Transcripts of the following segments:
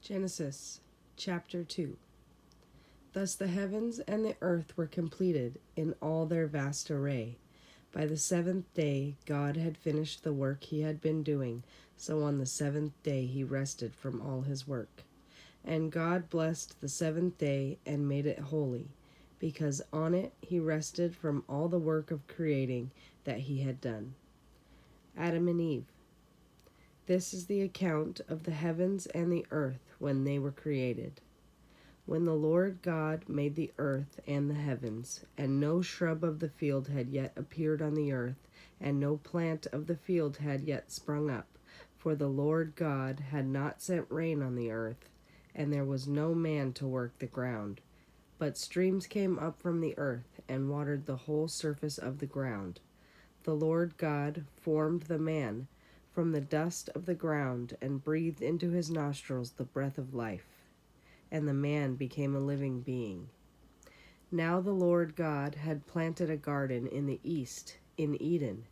Genesis chapter 2. Thus the heavens and the earth were completed in all their vast array. By the seventh day God had finished the work he had been doing, so on the seventh day he rested from all his work. And God blessed the seventh day and made it holy, because on it he rested from all the work of creating that he had done. Adam and Eve. This is the account of the heavens and the earth when they were created. When the Lord God made the earth and the heavens, and no shrub of the field had yet appeared on the earth, and no plant of the field had yet sprung up, for the Lord God had not sent rain on the earth, and there was no man to work the ground. But streams came up from the earth, and watered the whole surface of the ground. The Lord God formed the man from the dust of the ground, and breathed into his nostrils the breath of life, and the man became a living being. Now the Lord God had planted a garden in the east, in Eden,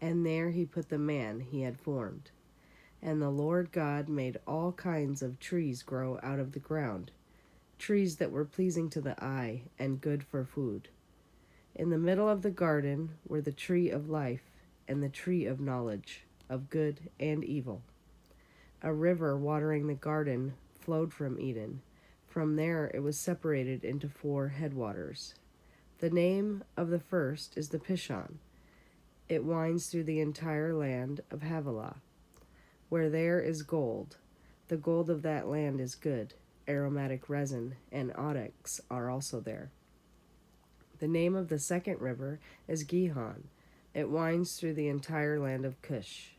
and there he put the man he had formed. And the Lord God made all kinds of trees grow out of the ground, trees that were pleasing to the eye and good for food. In the middle of the garden were the tree of life and the tree of knowledge of good and evil. A river watering the garden flowed from Eden. From there it was separated into 4 headwaters. The name of the first is the Pishon. It winds through the entire land of Havilah. Where there is gold, the gold of that land is good. Aromatic resin and onyx are also there. The name of the second river is Gihon. It winds through the entire land of Cush.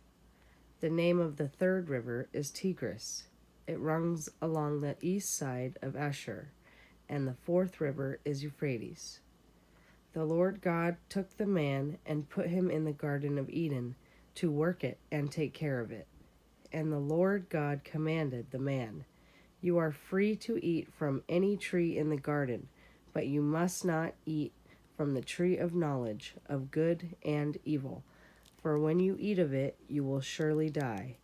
The name of the third river is Tigris. It runs along the east side of Ashur, and the fourth river is Euphrates. The Lord God took the man and put him in the Garden of Eden to work it and take care of it. And the Lord God commanded the man, "You are free to eat from any tree in the garden, but you must not eat from the tree of knowledge of good and evil, for when you eat of it, you will surely die."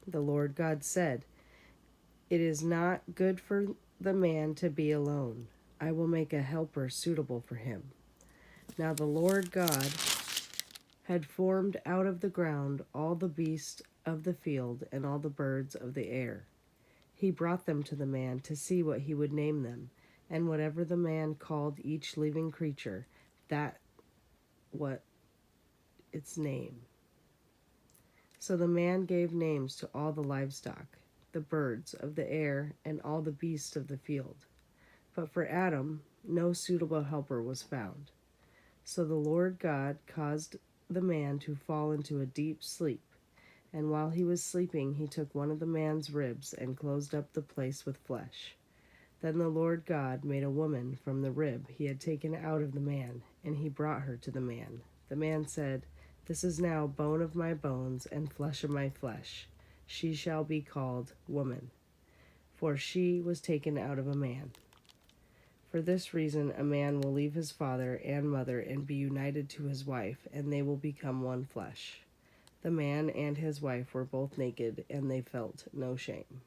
The Lord God said, "It is not good for the man to be alone. I will make a helper suitable for him." Now the Lord God had formed out of the ground all the beasts of the field and all the birds of the air. He brought them to the man to see what he would name them, and whatever the man called each living creature, that what its name. So the man gave names to all the livestock, the birds of the air, and all the beasts of the field. But for Adam, no suitable helper was found. So the Lord God caused the man to fall into a deep sleep, and while he was sleeping, he took one of the man's ribs and closed up the place with flesh. Then the Lord God made a woman from the rib he had taken out of the man, and he brought her to the man. The man said, "This is now bone of my bones and flesh of my flesh. She shall be called woman, for she was taken out of a man." For this reason, a man will leave his father and mother and be united to his wife, and they will become one flesh. The man and his wife were both naked, and they felt no shame.